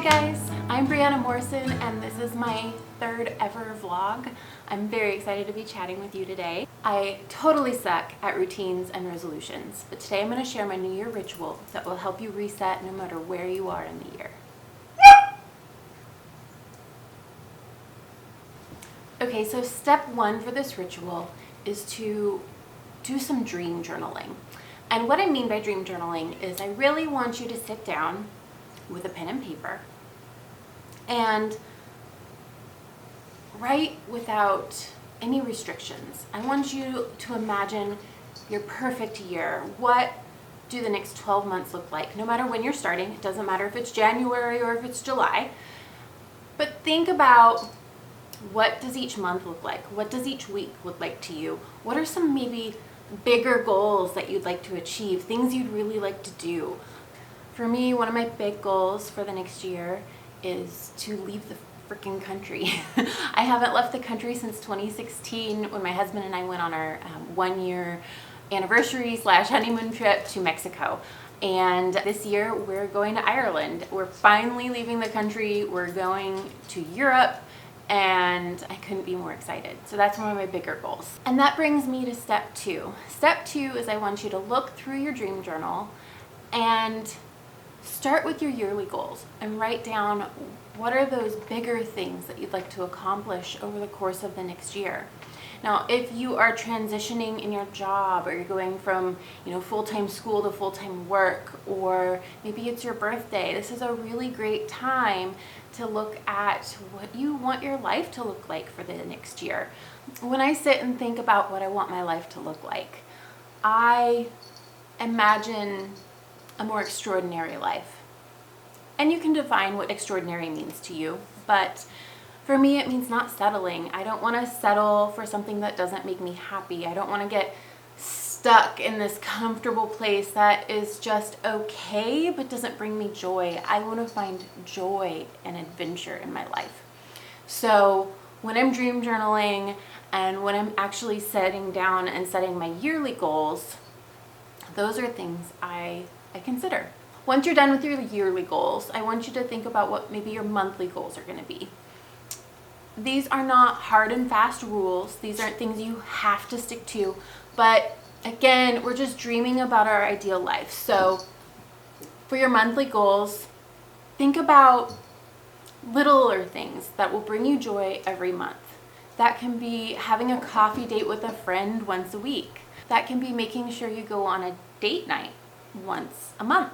Hi guys, I'm Brianna Morrison and this is my third ever vlog. I'm very excited to be chatting with you today. I totally suck at routines and resolutions, but today I'm going to share my New Year ritual that will help you reset no matter where you are in the year. Okay, so step one for this ritual is to do some dream journaling. And what I mean by dream journaling is I really want you to sit down with a pen and paper and write without any restrictions. I want you to imagine your perfect year. What do the next 12 months look like? No matter when you're starting, it doesn't matter if it's January or if it's July, but think about what does each month look like? What does each week look like to you? What are some maybe bigger goals that you'd like to achieve, things you'd really like to do? For me, one of my big goals for the next year is to leave the freaking country. I haven't left the country since 2016 when my husband and I went on our 1-year anniversary / honeymoon trip to Mexico. And this year we're going to Ireland. We're finally leaving the country. We're going to Europe and I couldn't be more excited. So that's one of my bigger goals. And that brings me to step two. Step two is I want you to look through your dream journal and start with your yearly goals and write down what are those bigger things that you'd like to accomplish over the course of the next year. Now, if you are transitioning in your job or you're going from, full-time school to full-time work, or maybe it's your birthday, this is a really great time to look at what you want your life to look like for the next year. When I sit and think about what I want my life to look like, I imagine a more extraordinary life. And you can define what extraordinary means to you, but for me it means not settling. I don't want to settle for something that doesn't make me happy. I don't want to get stuck in this comfortable place that is just okay but doesn't bring me joy. I want to find joy and adventure in my life. So when I'm dream journaling and when I'm actually sitting down and setting my yearly goals, those are things I consider. Once you're done with your yearly goals, I want you to think about what maybe your monthly goals are going to be. These are not hard and fast rules. These aren't things you have to stick to. But again, we're just dreaming about our ideal life. So for your monthly goals, think about littler things that will bring you joy every month. That can be having a coffee date with a friend once a week. That can be making sure you go on a date night once a month.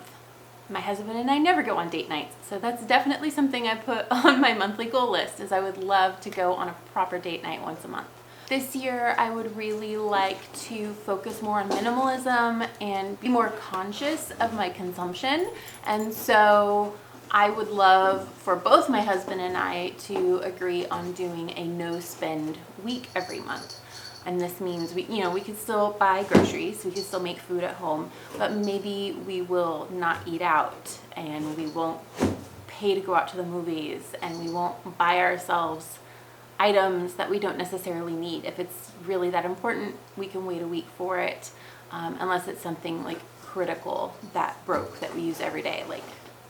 My husband and I never go on date nights, so that's definitely something I put on my monthly goal list, is I would love to go on a proper date night once a month. This year I would really like to focus more on minimalism and be more conscious of my consumption, and so I would love for both my husband and I to agree on doing a no spend week every month. And this means we could still buy groceries, we could still make food at home, but maybe we will not eat out and we won't pay to go out to the movies and we won't buy ourselves items that we don't necessarily need. If it's really that important, we can wait a week for it, unless it's something like critical that broke that we use every day, like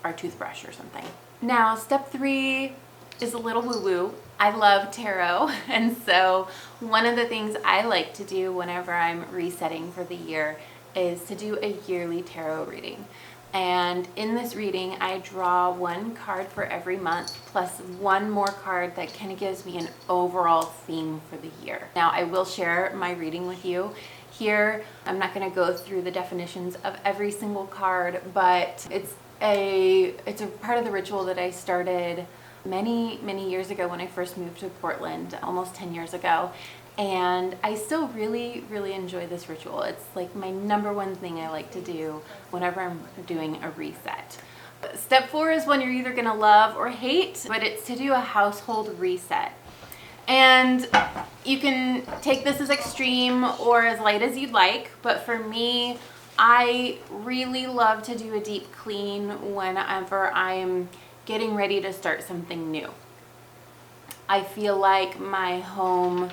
our toothbrush or something. Now, step three is a little woo-woo. I love tarot, and so one of the things I like to do whenever I'm resetting for the year is to do a yearly tarot reading. And in this reading, I draw one card for every month, plus one more card that kind of gives me an overall theme for the year. Now, I will share my reading with you. Here, I'm not going to go through the definitions of every single card, but it's a part of the ritual that I started many years ago when I first moved to Portland, almost 10 years ago. And I still really enjoy this ritual. It's like my number one thing I like to do whenever I'm doing a reset. Step four is one you're either gonna love or hate, but it's to do a household reset. And you can take this as extreme or as light as you'd like, but for me, I really love to do a deep clean whenever I'm getting ready to start something new. I feel like my home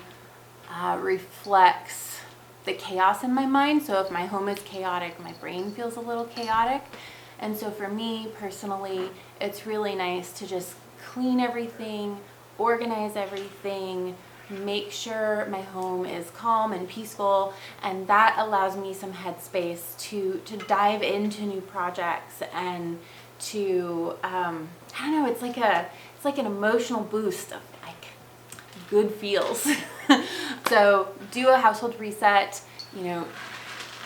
reflects the chaos in my mind. So if my home is chaotic, my brain feels a little chaotic. And so for me personally, it's really nice to just clean everything, organize everything, make sure my home is calm and peaceful, and that allows me some headspace to dive into new projects and to I don't know, it's like an emotional boost of like good feels. So do a household reset, you know,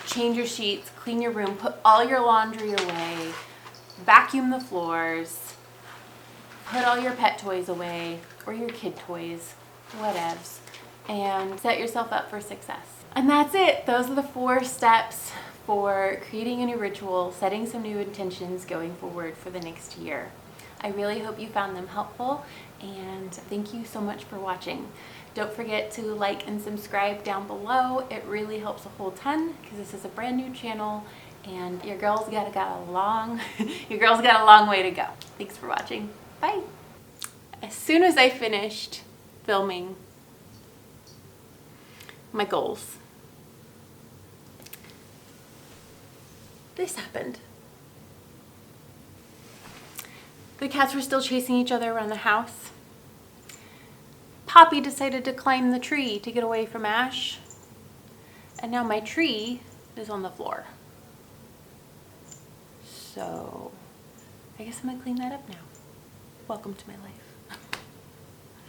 change your sheets, clean your room, put all your laundry away, vacuum the floors, put all your pet toys away or your kid toys, whatevs, and set yourself up for success. And that's it. Those are the 4 steps for creating a new ritual, setting some new intentions going forward for the next year. I really hope you found them helpful, and thank you so much for watching. Don't forget to like and subscribe down below. It really helps a whole ton because this is a brand new channel and your girl's got a long way to go. Thanks for watching. Bye. As soon as I finished filming my goals, this happened. The cats were still chasing each other around the house. Poppy decided to climb the tree to get away from Ash. And now my tree is on the floor. So I guess I'm gonna clean that up now. Welcome to my life.